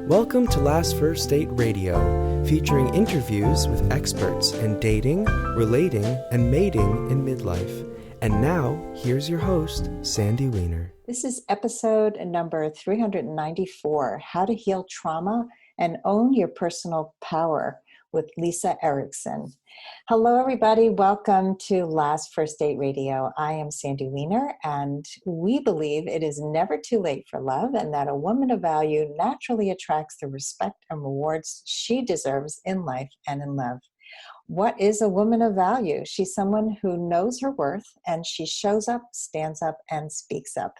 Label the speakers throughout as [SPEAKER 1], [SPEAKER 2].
[SPEAKER 1] Welcome to Last First Date Radio, featuring interviews with experts in dating, relating, and mating in midlife. And now, here's your host, Sandy Weiner.
[SPEAKER 2] This is episode number 394, How to Heal Trauma and Own Your Personal Power with Lisa Erickson. Hello, everybody. Welcome to Last First Date Radio. I am Sandy Weiner, and we believe it is never too late for love and that a woman of value naturally attracts the respect and rewards she deserves in life and in love. What is a woman of value? She's someone who knows her worth and she shows up, stands up, and speaks up.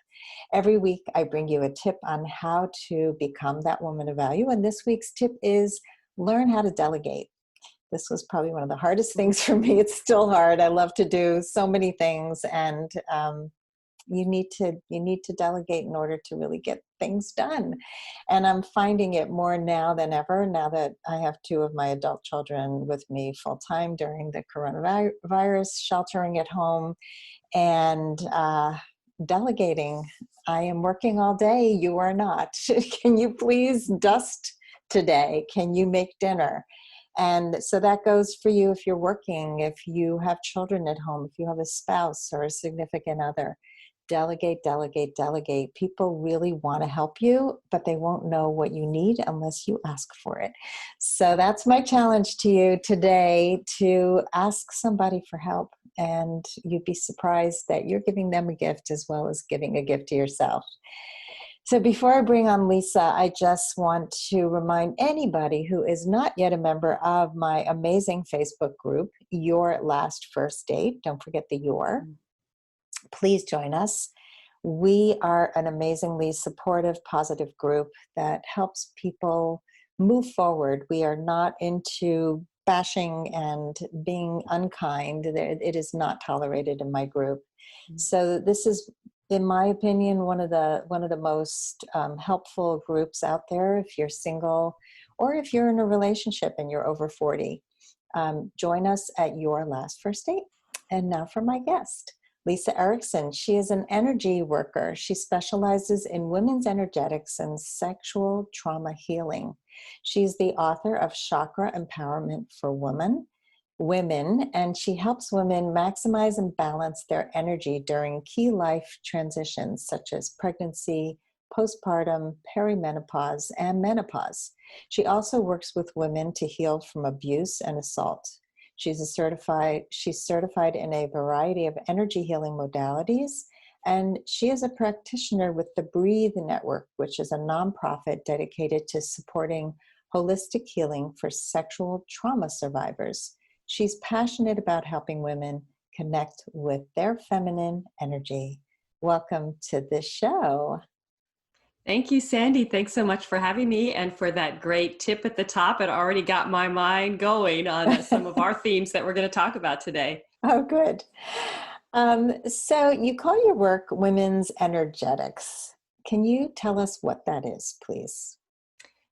[SPEAKER 2] Every week, I bring you a tip on how to become that woman of value. And this week's tip is learn how to delegate. This was probably one of the hardest things for me. It's still hard. I love to do so many things, and you need to delegate in order to really get things done. And I'm finding it more now than ever, now that I have two of my adult children with me full time during the coronavirus, sheltering at home, and delegating. I am working all day. You are not. Can you please dust today? Can you make dinner? And so that goes for you if you're working, if you have children at home, if you have a spouse or a significant other. Delegate, delegate, delegate. People really want to help you, but they won't know what you need unless you ask for it. So that's my challenge to you today, to ask somebody for help. And you'd be surprised that you're giving them a gift as well as giving a gift to yourself. So before I bring on Lisa, I just want to remind anybody who is not yet a member of my amazing Facebook group, Your Last First Date. Don't forget the your. Please join us. We are an amazingly supportive, positive group that helps people move forward. We are not into bashing and being unkind. It is not tolerated in my group. So this is, in my opinion, one of the most helpful groups out there if you're single or if you're in a relationship and you're over 40. Join us at Your Last First Date. And now for my guest, Lisa Erickson. She is an energy worker. She specializes in women's energetics and sexual trauma healing. She's the author of Chakra Empowerment for Women, and she helps women maximize and balance their energy during key life transitions such as pregnancy, postpartum, peri-menopause, and menopause. She also works with women to heal from abuse and assault. She's certified in a variety of energy healing modalities, and she is a practitioner with the Breathe Network, which is a nonprofit dedicated to supporting holistic healing for sexual trauma survivors. She's passionate about helping women connect with their feminine energy. Welcome to the show.
[SPEAKER 3] Thank you, Sandy. Thanks so much for having me and for that great tip at the top. It already got my mind going on some of our themes that we're going to talk about today.
[SPEAKER 2] Oh, good. So you call your work women's energetics. Can you tell us what that is, please?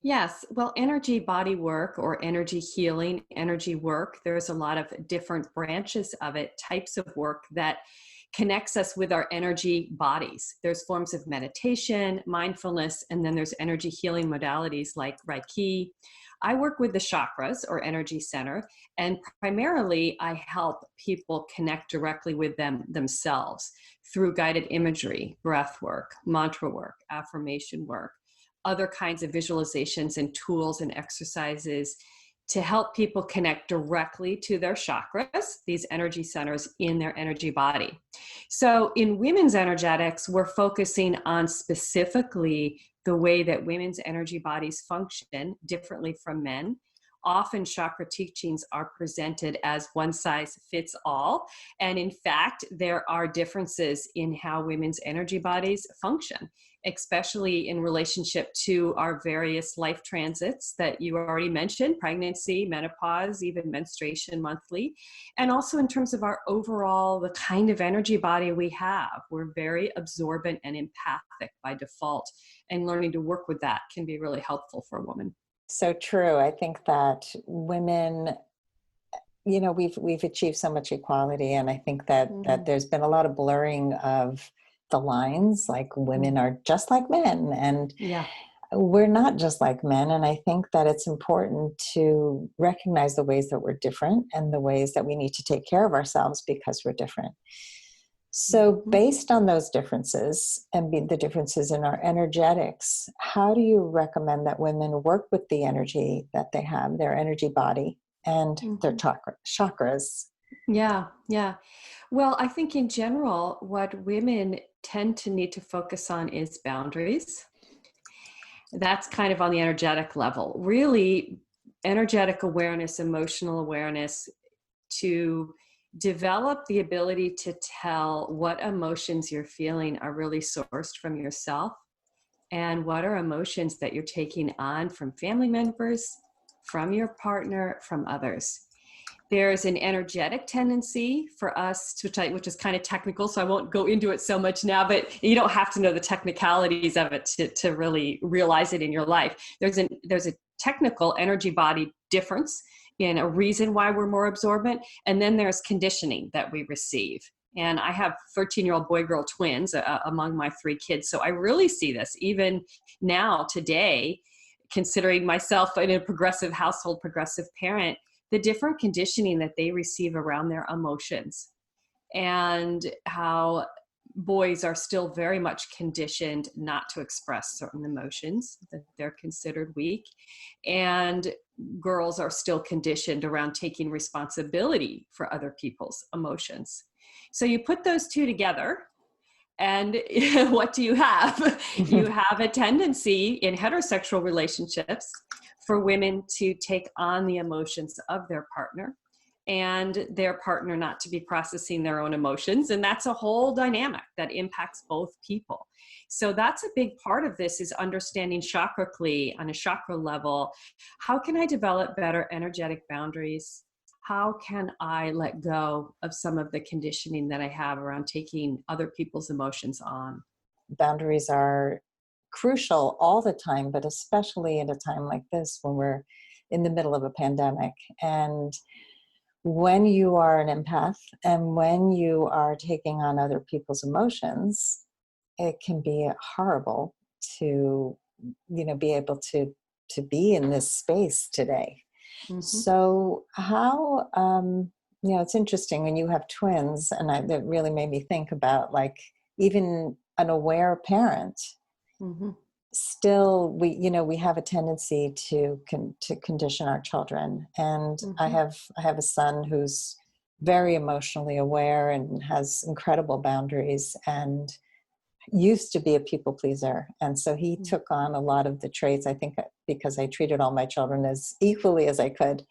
[SPEAKER 3] Yes. Well, energy body work or energy healing, energy work, there's a lot of different branches of it, types of work that connects us with our energy bodies. There's forms of meditation, mindfulness, and then there's energy healing modalities like Reiki. I work with the chakras or energy center, and primarily I help people connect directly with themselves through guided imagery, breath work, mantra work, affirmation work, other kinds of visualizations and tools and exercises to help people connect directly to their chakras, these energy centers in their energy body. So in women's energetics, we're focusing on specifically the way that women's energy bodies function differently from men. Often chakra teachings are presented as one size fits all. And in fact, there are differences in how women's energy bodies function, especially in relationship to our various life transits that you already mentioned, pregnancy, menopause, even menstruation monthly, and also in terms of our overall, the kind of energy body we have. We're very absorbent and empathic by default, and learning to work with that can be really helpful for a woman.
[SPEAKER 2] So true. I think that women, we've achieved so much equality, and I think that there's been a lot of blurring of the lines, like women are just like men. And we're not just like men. And I think that it's important to recognize the ways that we're different and the ways that we need to take care of ourselves because we're different. So based on those differences and the differences in our energetics, how do you recommend that women work with the energy that they have, their energy body and their chakras?
[SPEAKER 3] Yeah, yeah. Well, I think in general, what women tend to need to focus on is boundaries. That's kind of on the energetic level. Really, energetic awareness, emotional awareness, to develop the ability to tell what emotions you're feeling are really sourced from yourself and what are emotions that you're taking on from family members, from your partner, from others. There's an energetic tendency for us, which is kind of technical, so I won't go into it so much now, but you don't have to know the technicalities of it to really realize it in your life. There's a technical energy body difference in a reason why we're more absorbent, and then there's conditioning that we receive. And I have 13-year-old boy-girl twins among my 3 kids, so I really see this even now, today, considering myself in a progressive household, progressive parent, the different conditioning that they receive around their emotions, and how boys are still very much conditioned not to express certain emotions, that they're considered weak, and girls are still conditioned around taking responsibility for other people's emotions. So you put those two together, and what do you have? You have a tendency in heterosexual relationships for women to take on the emotions of their partner, and their partner not to be processing their own emotions. And that's a whole dynamic that impacts both people. So that's a big part of this, is understanding chakrically on a chakra level. How can I develop better energetic boundaries? How can I let go of some of the conditioning that I have around taking other people's emotions on?
[SPEAKER 2] Boundaries are crucial all the time, but especially at a time like this when we're in the middle of a pandemic. And when you are an empath and when you are taking on other people's emotions, it can be horrible to, be able to be in this space today. So how, it's interesting when you have twins, and that really made me think about, like, even an aware parent, still we have a tendency to condition our children. And I have a son who's very emotionally aware and has incredible boundaries, and used to be a people pleaser. And so he took on a lot of the traits, I think, because I treated all my children as equally as I could.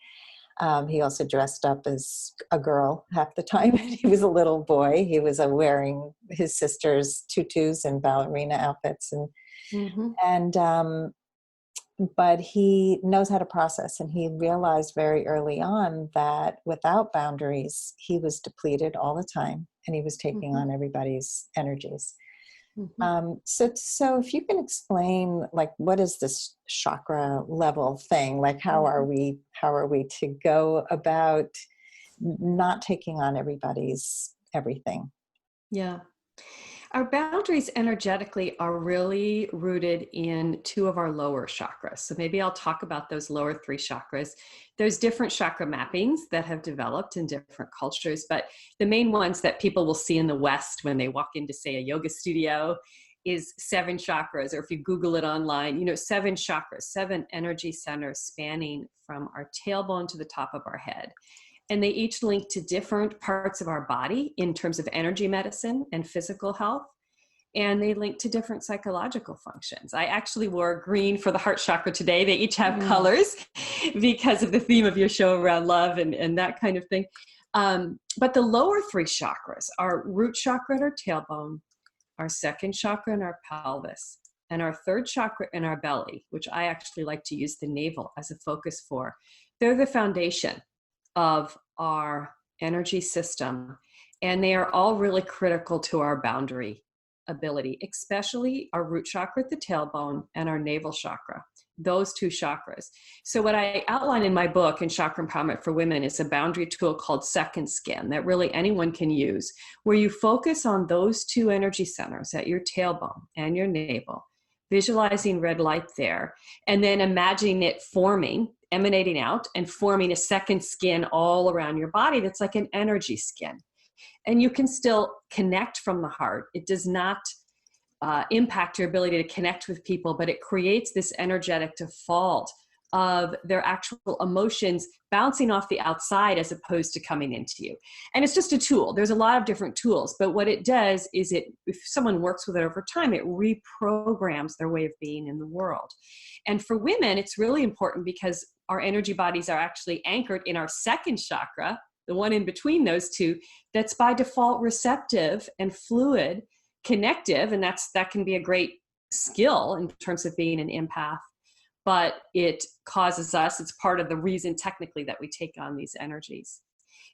[SPEAKER 2] He also dressed up as a girl half the time. He was a little boy. He was wearing his sister's tutus and ballerina outfits, but he knows how to process. And he realized very early on that without boundaries, he was depleted all the time, and he was taking on everybody's energies. So if you can explain, like, what is this chakra level thing? Like, how are we to go about not taking on everybody's everything?
[SPEAKER 3] Yeah. Our boundaries energetically are really rooted in 2 of our lower chakras. So maybe I'll talk about those lower 3 chakras. There's different chakra mappings that have developed in different cultures, but the main ones that people will see in the West when they walk into, say, a yoga studio is 7 chakras, or if you Google it online, 7 chakras, 7 energy centers spanning from our tailbone to the top of our head. And they each link to different parts of our body in terms of energy medicine and physical health. And they link to different psychological functions. I actually wore green for the heart chakra today. They each have colors because of the theme of your show around love and that kind of thing. But the lower 3 chakras, our root chakra in our tailbone, our second chakra in our pelvis, and our third chakra in our belly, which I actually like to use the navel as a focus for. They're the foundation of our energy system, and they are all really critical to our boundary ability, especially our root chakra at the tailbone and our navel chakra, those 2 chakras. So what I outline in my book, in Chakra Empowerment for Women, is a boundary tool called Second Skin that really anyone can use, where you focus on those 2 energy centers at your tailbone and your navel, visualizing red light there, and then imagining it forming, emanating out, and forming a second skin all around your body that's like an energy skin. And you can still connect from the heart. It does not impact your ability to connect with people, but it creates this energetic default of their actual emotions bouncing off the outside as opposed to coming into you. And it's just a tool. There's a lot of different tools, but what it does is if someone works with it over time, it reprograms their way of being in the world. And for women, it's really important because our energy bodies are actually anchored in our second chakra, the one in between those two, that's by default receptive and fluid, connective, and that can be a great skill in terms of being an empath. But it causes us, it's part of the reason technically that we take on these energies.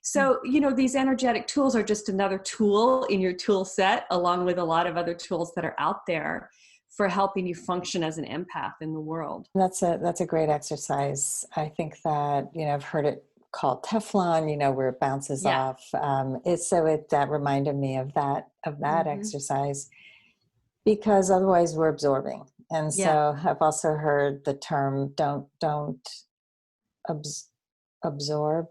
[SPEAKER 3] So, these energetic tools are just another tool in your tool set, along with a lot of other tools that are out there for helping you function as an empath in the world.
[SPEAKER 2] That's a great exercise. I think that, I've heard it called Teflon, where it bounces off. That reminded me of that exercise, because otherwise we're absorbing. And so I've also heard the term don't observe,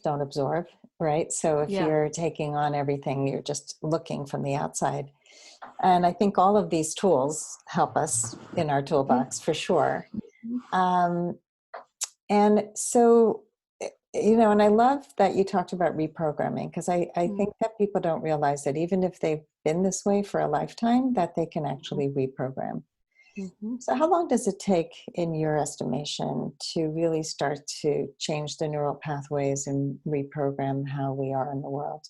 [SPEAKER 2] don't absorb, right? So if you're taking on everything, you're just looking from the outside. And I think all of these tools help us in our toolbox for sure. And so, and I love that you talked about reprogramming, because I think that people don't realize that even if they've been this way for a lifetime, that they can actually reprogram. So how long does it take, in your estimation, to really start to change the neural pathways and reprogram how we are in the world?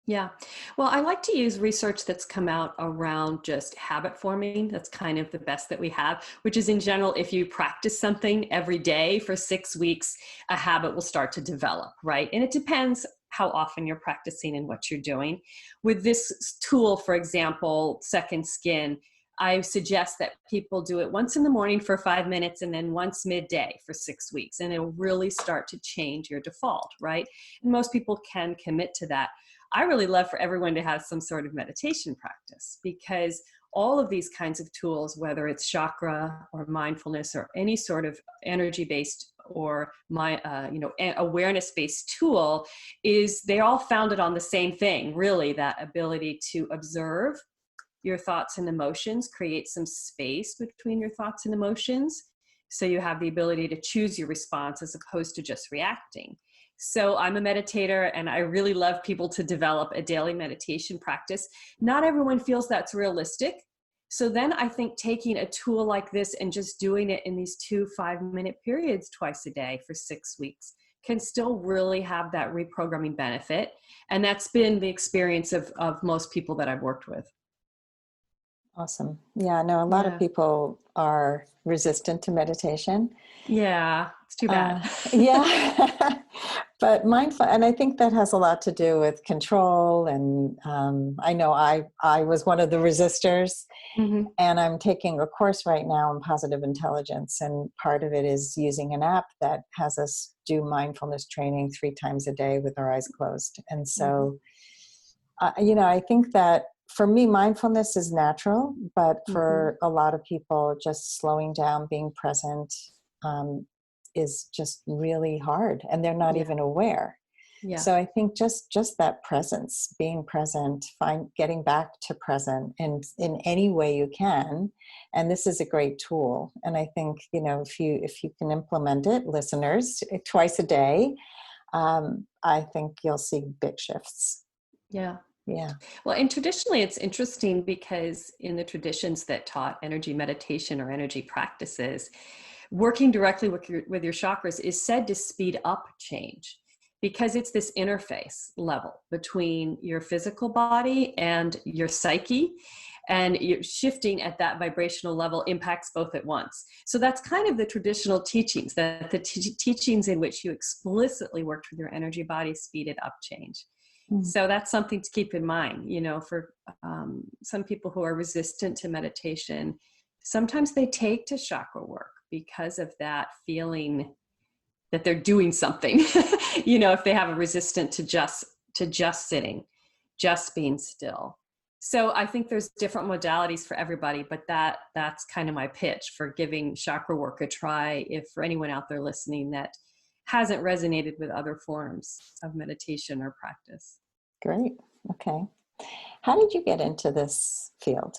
[SPEAKER 3] Yeah. Well, I like to use research that's come out around just habit forming. That's kind of the best that we have, which is, in general, if you practice something every day for 6 weeks, a habit will start to develop, right? And it depends how often you're practicing and what you're doing. With this tool, for example, Second Skin, I suggest that people do it once in the morning for 5 minutes and then once midday for 6 weeks. And it'll really start to change your default, right? And most people can commit to that. I really love for everyone to have some sort of meditation practice, because all of these kinds of tools, whether it's chakra or mindfulness or any sort of energy-based or awareness-based tool, they're all founded on the same thing, really, that ability to observe your thoughts and emotions, create some space between your thoughts and emotions, so you have the ability to choose your response as opposed to just reacting. So I'm a meditator, and I really love people to develop a daily meditation practice. Not everyone feels that's realistic. So then I think taking a tool like this and just doing it in these 2 5-minute periods twice a day for 6 weeks can still really have that reprogramming benefit. And that's been the experience of most people that I've worked with.
[SPEAKER 2] Awesome. Yeah, no, a lot of people are resistant to meditation.
[SPEAKER 3] Yeah, it's too bad.
[SPEAKER 2] But mindful, and I think that has a lot to do with control. And I know I was one of the resistors, and I'm taking a course right now in positive intelligence. And part of it is using an app that has us do mindfulness training 3 times a day with our eyes closed. And so, I think that for me, mindfulness is natural, but for a lot of people, just slowing down, being present, is just really hard, and they're not even aware. So I think just that presence, being present, getting back to present in any way you can. And this is a great tool. And I think, if you can implement it, listeners, twice a day, I think you'll see big shifts.
[SPEAKER 3] Yeah.
[SPEAKER 2] Yeah.
[SPEAKER 3] Well, and traditionally it's interesting, because in the traditions that taught energy meditation or energy practices, working directly with your chakras is said to speed up change, because it's this interface level between your physical body and your psyche, and you're shifting at that vibrational level impacts both at once. So that's kind of the traditional teachings, that the teachings in which you explicitly worked with your energy body speeded up change. So that's something to keep in mind, for some people who are resistant to meditation. Sometimes they take to chakra work because of that feeling that they're doing something, if they have a resistance to just sitting, just being still. So I think there's different modalities for everybody, but that's kind of my pitch for giving chakra work a try. If for anyone out there listening that hasn't resonated with other forms of meditation or practice.
[SPEAKER 2] Great. Okay. How did you get into this field?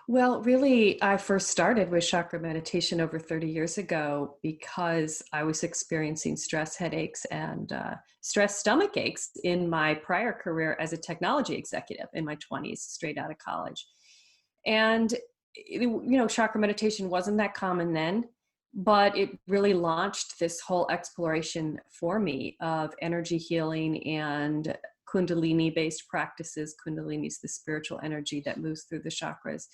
[SPEAKER 3] Well, really, I first started with chakra meditation over 30 years ago because I was experiencing stress headaches and stress stomach aches in my prior career as a technology executive in my 20s, straight out of college. And, chakra meditation wasn't that common then, but it really launched this whole exploration for me of energy healing and Kundalini-based practices. Kundalini is the spiritual energy that moves through the chakras.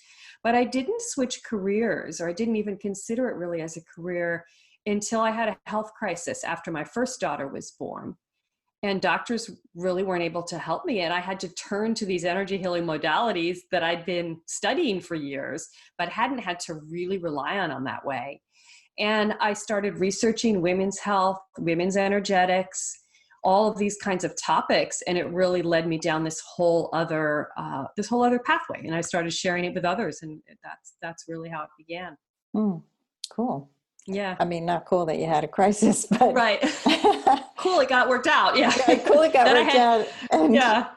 [SPEAKER 3] But I didn't switch careers, or I didn't even consider it really as a career until I had a health crisis after my first daughter was born. And doctors really weren't able to help me. And I had to turn to these energy healing modalities that I'd been studying for years, but hadn't had to really rely on that way. And I started researching women's health, women's energetics, all of these kinds of topics, and it really led me down this whole other pathway. And I started sharing it with others, and that's really how it began.
[SPEAKER 2] Cool.
[SPEAKER 3] Yeah.
[SPEAKER 2] I mean, not cool that you had a crisis, but
[SPEAKER 3] right. Cool, it got worked out. Yeah.
[SPEAKER 2] Cool, it got worked out. And,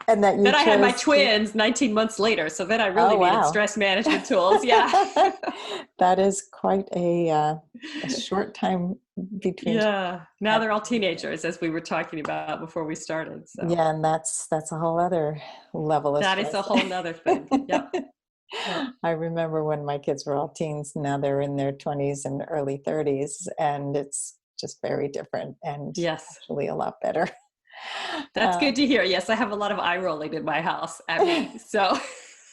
[SPEAKER 2] and that you
[SPEAKER 3] then I had my twins 19 months later, so then I really needed stress management tools. Yeah.
[SPEAKER 2] That is quite a short time between.
[SPEAKER 3] Yeah. Now they're all teenagers, as we were talking about before we started. So.
[SPEAKER 2] Yeah, and that's a whole other level of
[SPEAKER 3] that
[SPEAKER 2] stress.
[SPEAKER 3] is a whole other thing. Yep.
[SPEAKER 2] I remember when my kids were all teens. Now they're in their 20s and early 30s, and it's just very different and actually a lot better.
[SPEAKER 3] That's good to hear. Yes, I have a lot of eye rolling in my house at me, so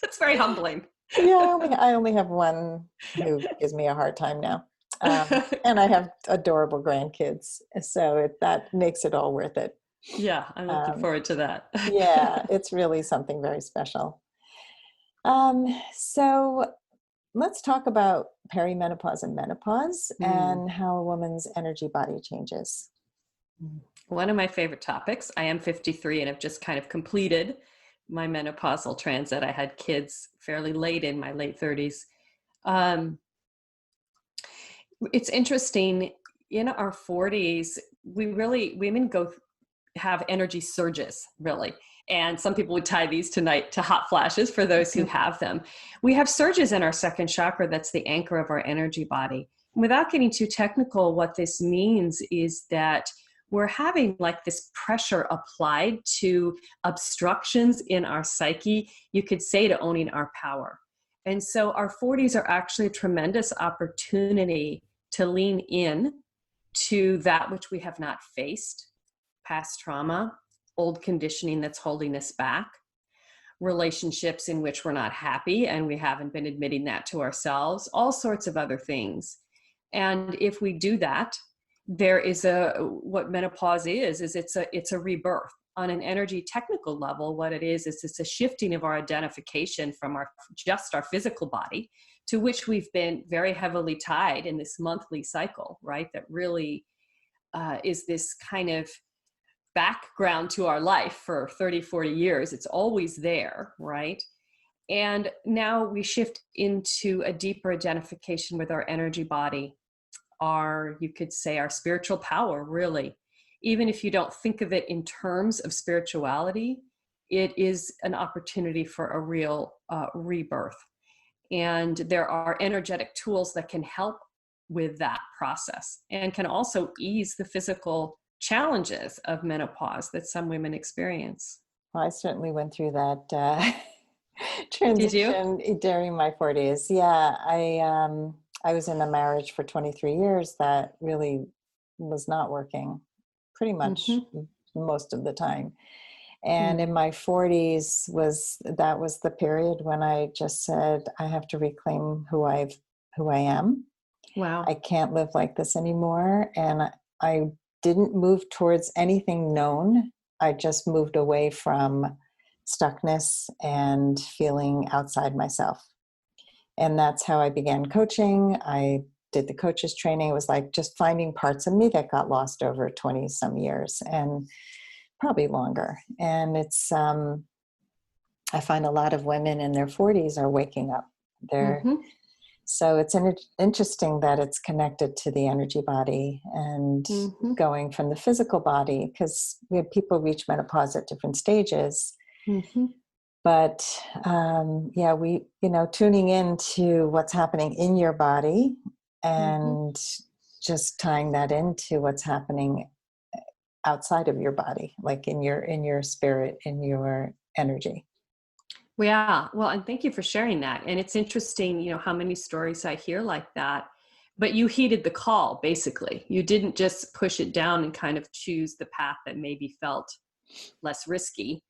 [SPEAKER 3] it's very humbling.
[SPEAKER 2] Yeah, I only have one who gives me a hard time now, and I have adorable grandkids, so that makes it all worth it.
[SPEAKER 3] Yeah, I'm looking forward to that.
[SPEAKER 2] Yeah, it's really something very special. So let's talk about peri-menopause and menopause and how a woman's energy body changes.
[SPEAKER 3] One of my favorite topics. I am 53 and have just kind of completed my menopausal transit. I had kids fairly late in my late 30s. It's interesting. In our 40s, women have energy surges, really. And some people would tie these tonight to hot flashes for those who have them. We have surges in our second chakra. That's the anchor of our energy body. Without getting too technical, what this means is that we're having like this pressure applied to obstructions in our psyche, you could say, to owning our power. And so our 40s are actually a tremendous opportunity to lean in to that which we have not faced, past trauma, old conditioning that's holding us back, relationships in which we're not happy and we haven't been admitting that to ourselves, all sorts of other things. And if we do that, there is what menopause is it's a rebirth. On an energy technical level, what it is it's a shifting of our identification from our physical body, to which we've been very heavily tied in this monthly cycle, right? That really is this kind of background to our life for 30, 40 years. It's always there, right? And now we shift into a deeper identification with our energy body, you could say our spiritual power, really. Even if you don't think of it in terms of spirituality, it is an opportunity for a real rebirth. And there are energetic tools that can help with that process and can also ease the physical challenges of menopause that some women experience.
[SPEAKER 2] Well, I certainly went through that transition during my 40s. Yeah, I was in a marriage for 23 years that really was not working pretty much most of the time. And in my 40s was the period when I just said, I have to reclaim who I am.
[SPEAKER 3] Wow.
[SPEAKER 2] I can't live like this anymore. And I didn't move towards anything known. I just moved away from stuckness and feeling outside myself. And that's how I began coaching. I did the coaches training. It was like just finding parts of me that got lost over 20 some years and probably longer. And it's I find a lot of women in their 40s are waking up.
[SPEAKER 3] Mm-hmm.
[SPEAKER 2] So it's interesting that it's connected to the energy body and
[SPEAKER 3] Mm-hmm.
[SPEAKER 2] going from the physical body, because we have people reach menopause at different stages.
[SPEAKER 3] Mm-hmm.
[SPEAKER 2] But tuning into what's happening in your body and just tying that into what's happening outside of your body, like in your spirit, in your energy.
[SPEAKER 3] Yeah. Well, and thank you for sharing that. And it's interesting, how many stories I hear like that, but you heeded the call, basically. You didn't just push it down and kind of choose the path that maybe felt less risky.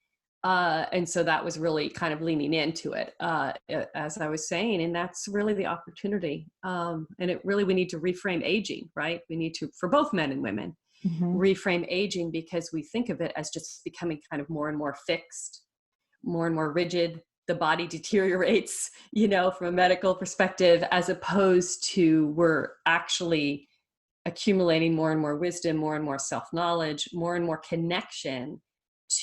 [SPEAKER 3] And so that was really kind of leaning into it, as I was saying, and that's really the opportunity. And we need to reframe aging, right? We need to, for both men and women, reframe aging, because we think of it as just becoming kind of more and more fixed, more and more rigid. The body deteriorates, from a medical perspective, as opposed to we're actually accumulating more and more wisdom, more and more self-knowledge, more and more connection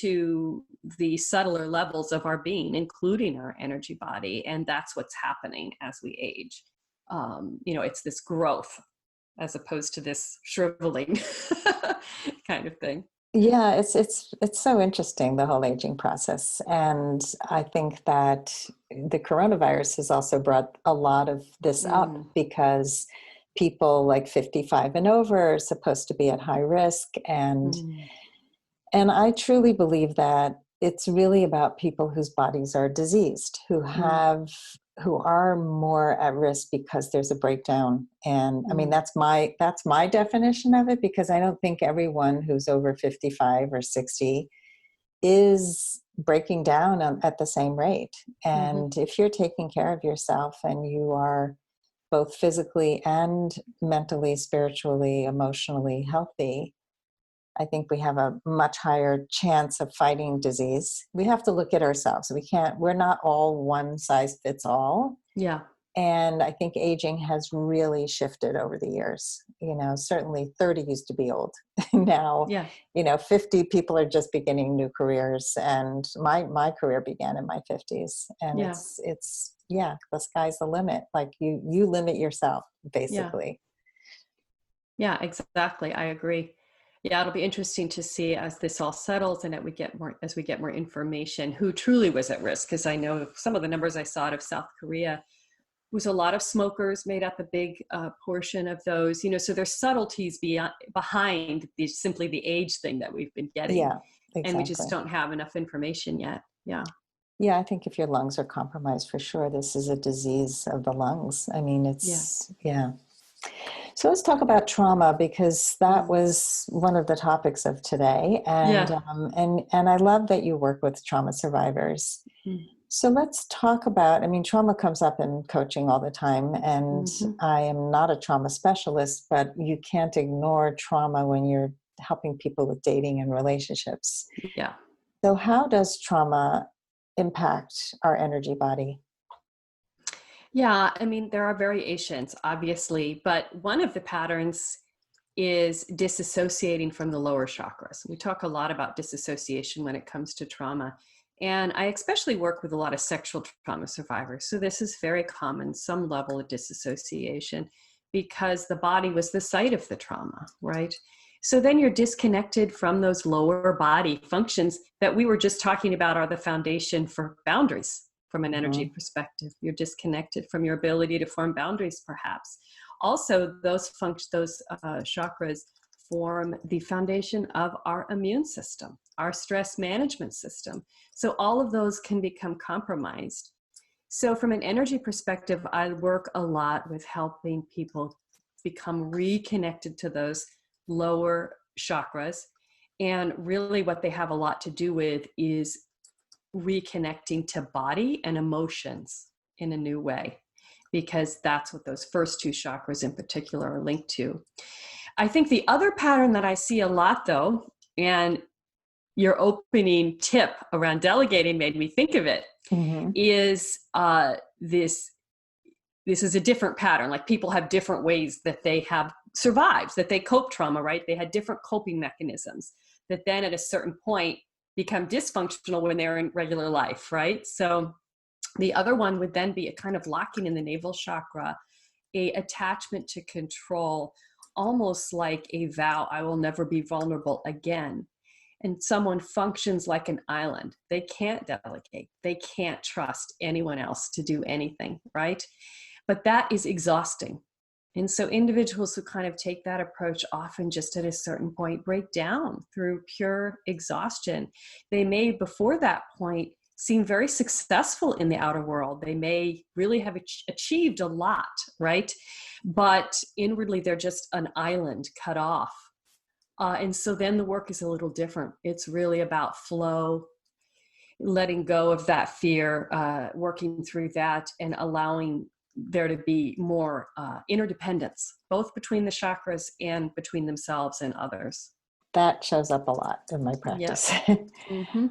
[SPEAKER 3] to the subtler levels of our being, including our energy body. And that's what's happening as we age. It's this growth as opposed to this shriveling kind of thing.
[SPEAKER 2] Yeah, it's so interesting, the whole aging process. And I think that the coronavirus has also brought a lot of this up, because people like 55 and over are supposed to be at high risk. And I truly believe that it's really about people whose bodies are diseased, who are more at risk because there's a breakdown. And I mean, that's my definition of it, because I don't think everyone who's over 55 or 60 is breaking down at the same rate. And if you're taking care of yourself and you are both physically and mentally, spiritually, emotionally healthy, I think we have a much higher chance of fighting disease. We have to look at ourselves. We're not all one size fits all.
[SPEAKER 3] Yeah.
[SPEAKER 2] And I think aging has really shifted over the years. Certainly 30 used to be old. Now, 50 people are just beginning new careers. And my career began in my 50s. And it's the sky's the limit. Like you limit yourself, basically.
[SPEAKER 3] Yeah, exactly. I agree. Yeah, it'll be interesting to see as this all settles and as we get more information, who truly was at risk. Because I know some of the numbers I saw out of South Korea was a lot of smokers made up a big portion of those. So there's subtleties behind simply the age thing that we've been getting.
[SPEAKER 2] Yeah, exactly.
[SPEAKER 3] And we just don't have enough information yet. Yeah.
[SPEAKER 2] Yeah, I think if your lungs are compromised, for sure, this is a disease of the lungs. I mean, yeah. So let's talk about trauma, because that was one of the topics of today. And and I love that you work with trauma survivors. So let's talk about, trauma comes up in coaching all the time, and I am not a trauma specialist, but you can't ignore trauma when you're helping people with dating and relationships.
[SPEAKER 3] Yeah.
[SPEAKER 2] So how does trauma impact our energy body?
[SPEAKER 3] Yeah, there are variations, obviously, but one of the patterns is disassociating from the lower chakras. We talk a lot about disassociation when it comes to trauma. And I especially work with a lot of sexual trauma survivors. So this is very common, some level of disassociation, because the body was the site of the trauma, right? So then you're disconnected from those lower body functions that we were just talking about are the foundation for boundaries. From an energy perspective, you're disconnected from your ability to form boundaries, perhaps. Also, those chakras form the foundation of our immune system, our stress management system. So all of those can become compromised. So from an energy perspective, I work a lot with helping people become reconnected to those lower chakras. And really what they have a lot to do with is reconnecting to body and emotions in a new way, because that's what those first two chakras in particular are linked to. I think the other pattern that I see a lot, though, and your opening tip around delegating made me think of it, is this is a different pattern. Like, people have different ways that they have survived, that they cope trauma, right? They had different coping mechanisms that then at a certain point become dysfunctional when they're in regular life, right? So the other one would then be a kind of locking in the navel chakra, a attachment to control, almost like a vow, I will never be vulnerable again. And someone functions like an island. They can't delegate. They can't trust anyone else to do anything, right? But that is exhausting. And so individuals who kind of take that approach often just at a certain point break down through pure exhaustion. They may, before that point, seem very successful in the outer world. They may really have achieved a lot, right? But inwardly, they're just an island cut off. And so then the work is a little different. It's really about flow, letting go of that fear, working through that, and allowing there to be more interdependence, both between the chakras and between themselves and others.
[SPEAKER 2] That shows up a lot in my practice.
[SPEAKER 3] Yep. Mm-hmm.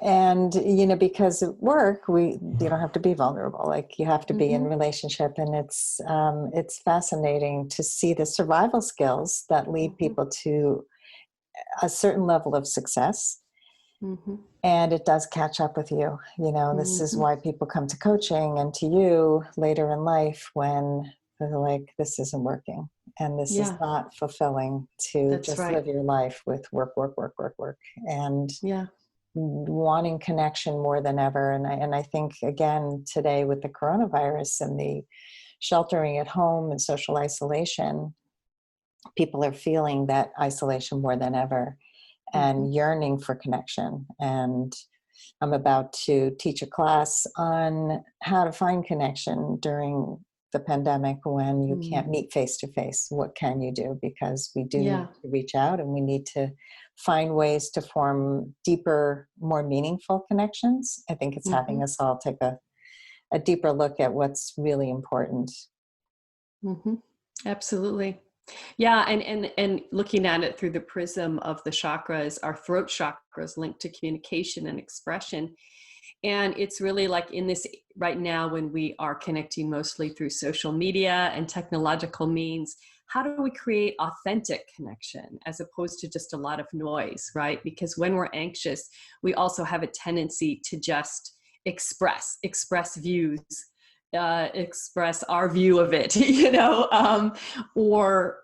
[SPEAKER 2] And, because at work, you don't have to be vulnerable. Like, you have to be in relationship. And it's fascinating to see the survival skills that lead people to a certain level of success. Mm-hmm. And it does catch up with you. This is why people come to coaching and to you later in life when they're like, this isn't working. And this is not fulfilling to live your life with work. And wanting connection more than ever. And I think, again, today with the coronavirus and the sheltering at home and social isolation, people are feeling that isolation more than ever and yearning for connection. And I'm about to teach a class on how to find connection during the pandemic when you can't meet face to face. What can you do? Because we do need to reach out, and we need to find ways to form deeper, more meaningful connections. I think it's having us all take a deeper look at what's really important.
[SPEAKER 3] Absolutely. Yeah. And looking at it through the prism of the chakras, our throat chakra is linked to communication and expression. And it's really like in this right now, when we are connecting mostly through social media and technological means, how do we create authentic connection as opposed to just a lot of noise, right? Because when we're anxious, we also have a tendency to just express views, express our view of it, or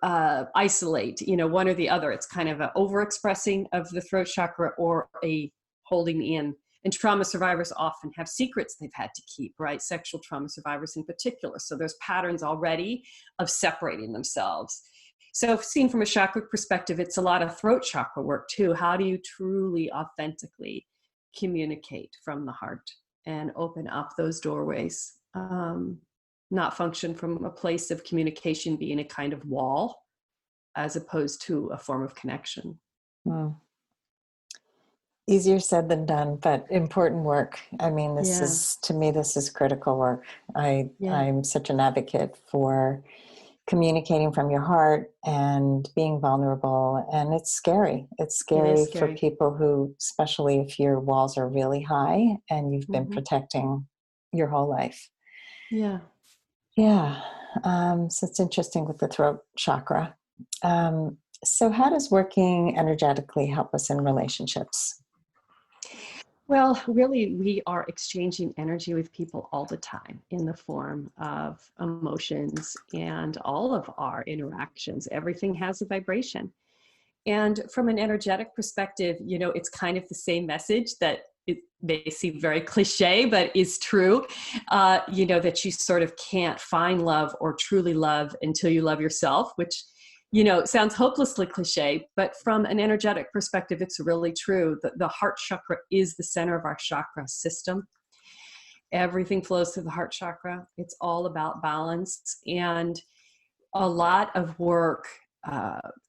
[SPEAKER 3] isolate, one or the other. It's kind of an overexpressing of the throat chakra or a holding in. And trauma survivors often have secrets they've had to keep, right? Sexual trauma survivors in particular. So there's patterns already of separating themselves. So seen from a chakra perspective, it's a lot of throat chakra work too. How do you truly, authentically communicate from the heart and open up those doorways? Not function from a place of communication being a kind of wall as opposed to a form of connection.
[SPEAKER 2] Easier said than done, but important work. I mean, to me, this is critical work. I'm such an advocate for communicating from your heart and being vulnerable. And it's scary. It's scary for people who, especially if your walls are really high and you've been protecting your whole life.
[SPEAKER 3] Yeah.
[SPEAKER 2] So it's interesting with the throat chakra. So how does working energetically help us in relationships?
[SPEAKER 3] Well, really, we are exchanging energy with people all the time in the form of emotions and all of our interactions. Everything has a vibration. And from an energetic perspective, it's kind of the same message that it may seem very cliche, but is true, that you sort of can't find love or truly love until you love yourself, which sounds hopelessly cliche, but from an energetic perspective, it's really true. The heart chakra is the center of our chakra system. Everything flows through the heart chakra. It's all about balance. And a lot of work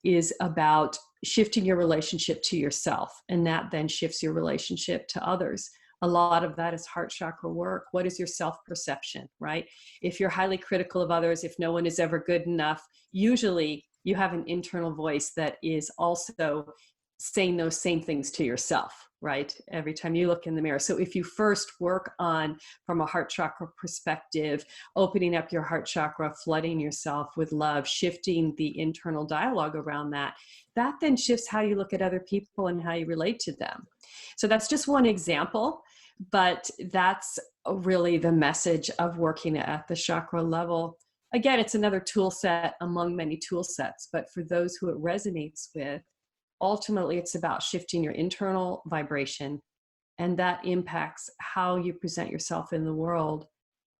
[SPEAKER 3] is about shifting your relationship to yourself. And that then shifts your relationship to others. A lot of that is heart chakra work. What is your self-perception, right? If you're highly critical of others, if no one is ever good enough, usually you have an internal voice that is also saying those same things to yourself, right? Every time you look in the mirror. So if you first work on, from a heart chakra perspective, opening up your heart chakra, flooding yourself with love, shifting the internal dialogue around that, that then shifts how you look at other people and how you relate to them. So that's just one example, but that's really the message of working at the chakra level. Again, it's another tool set among many tool sets, but for those who it resonates with, ultimately, it's about shifting your internal vibration, and that impacts how you present yourself in the world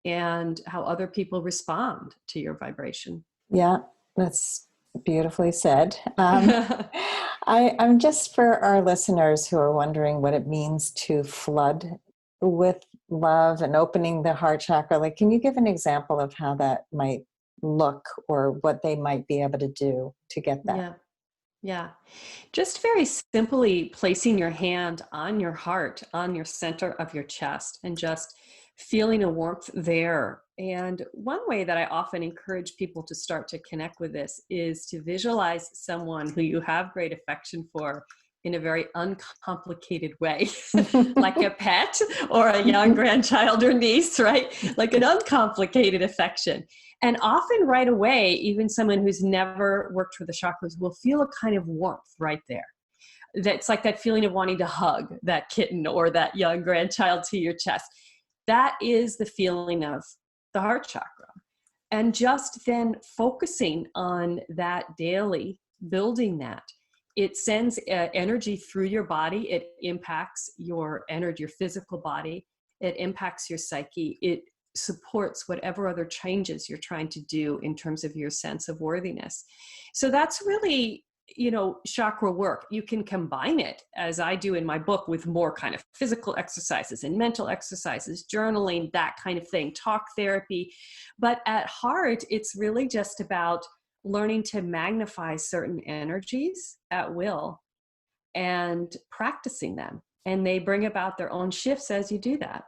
[SPEAKER 3] and how other people respond to your vibration.
[SPEAKER 2] Yeah, that's beautifully said. I'm just, for our listeners who are wondering what it means to flood with love and opening the heart chakra, like, can you give an example of how that might look or what they might be able to do to get that?
[SPEAKER 3] Yeah. Yeah. Just very simply placing your hand on your heart, on your center of your chest, and just feeling a warmth there. And one way that I often encourage people to start to connect with this is to visualize someone who you have great affection for in a very uncomplicated way, like a pet or a young grandchild or niece, right? Like an uncomplicated affection. And often right away, even someone who's never worked with the chakras will feel a kind of warmth right there. That's like that feeling of wanting to hug that kitten or that young grandchild to your chest. That is the feeling of the heart chakra. And just then focusing on that daily, building that, it sends energy through your body. It impacts your energy, your physical body. It impacts your psyche. It supports whatever other changes you're trying to do in terms of your sense of worthiness. So that's really, chakra work. You can combine it, as I do in my book, with more kind of physical exercises and mental exercises, journaling, that kind of thing, talk therapy. But at heart, it's really just about learning to magnify certain energies at will and practicing them. And they bring about their own shifts as you do that.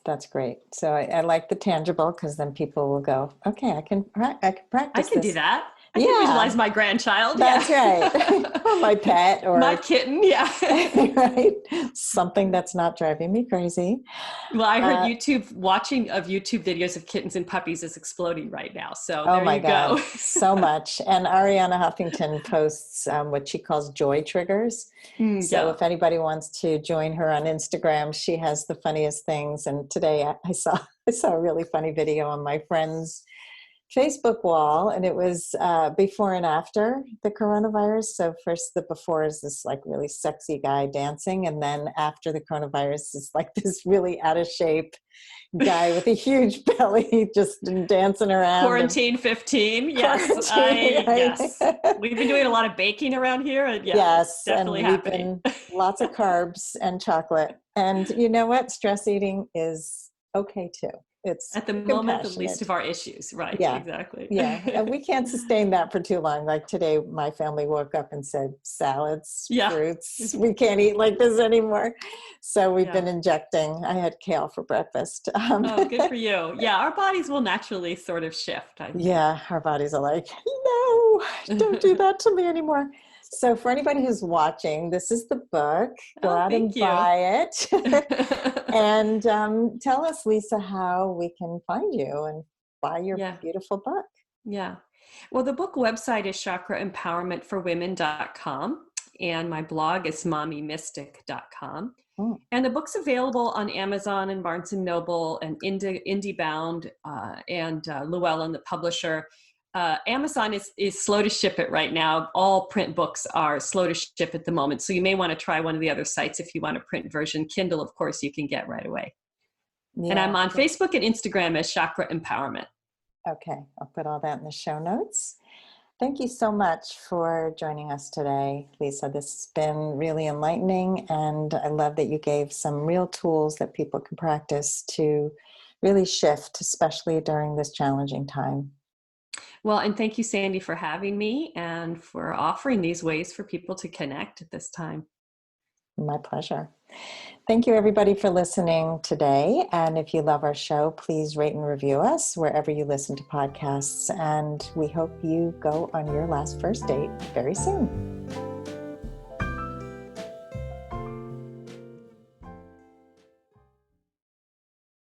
[SPEAKER 2] That's great. So I like the tangible, because then people will go, okay, I can practice
[SPEAKER 3] I can
[SPEAKER 2] this.
[SPEAKER 3] do that. I can visualize my grandchild.
[SPEAKER 2] That's right. Or my pet, or
[SPEAKER 3] my kitten. Yeah.
[SPEAKER 2] Right. Something that's not driving me crazy.
[SPEAKER 3] Well, I heard watching of YouTube videos of kittens and puppies is exploding right now. So
[SPEAKER 2] oh
[SPEAKER 3] there
[SPEAKER 2] my
[SPEAKER 3] you
[SPEAKER 2] God,
[SPEAKER 3] go.
[SPEAKER 2] so much. And Ariana Huffington posts what she calls joy triggers. So if anybody wants to join her on Instagram, she has the funniest things. And today I saw a really funny video on my friend's Facebook wall, and it was before and after the coronavirus. So first, the before is this like really sexy guy dancing, and then after the coronavirus is like this really out of shape guy with a huge belly just dancing around.
[SPEAKER 3] Quarantine 15. Yes. Yes. We've been doing a lot of baking around here. And
[SPEAKER 2] yes.
[SPEAKER 3] Definitely
[SPEAKER 2] and
[SPEAKER 3] happening.
[SPEAKER 2] Lots of carbs and chocolate. And you know what? Stress eating is okay too. It's
[SPEAKER 3] at the moment the least of our issues. Right.
[SPEAKER 2] Yeah.
[SPEAKER 3] Exactly.
[SPEAKER 2] Yeah. And we can't sustain that for too long. Like today, my family woke up and said, salads, fruits, we can't eat like this anymore. So we've been injecting. I had kale for breakfast.
[SPEAKER 3] Oh, good for you. Yeah. Our bodies will naturally sort of shift. I think.
[SPEAKER 2] Yeah. Our bodies are like, no, don't do that to me anymore. So for anybody who's watching, this is the book. Go out and buy it. And tell us, Lisa, how we can find you and buy your beautiful book.
[SPEAKER 3] Yeah. Well, the book website is chakraempowermentforwomen.com. And my blog is mommymystic.com. And the book's available on Amazon and Barnes & Noble and IndieBound and Llewellyn, the publisher. Amazon is slow to ship it right now. All print books are slow to ship at the moment. So you may want to try one of the other sites if you want a print version. Kindle, of course, you can get right away. Yeah, and I'm on Facebook and Instagram as Chakra Empowerment.
[SPEAKER 2] Okay, I'll put all that in the show notes. Thank you so much for joining us today, Lisa. This has been really enlightening, and I love that you gave some real tools that people can practice to really shift, especially during this challenging time.
[SPEAKER 3] Well, and thank you, Sandy, for having me and for offering these ways for people to connect at this time.
[SPEAKER 2] My pleasure. Thank you, everybody, for listening today. And if you love our show, please rate and review us wherever you listen to podcasts. And we hope you go on your last first date very soon.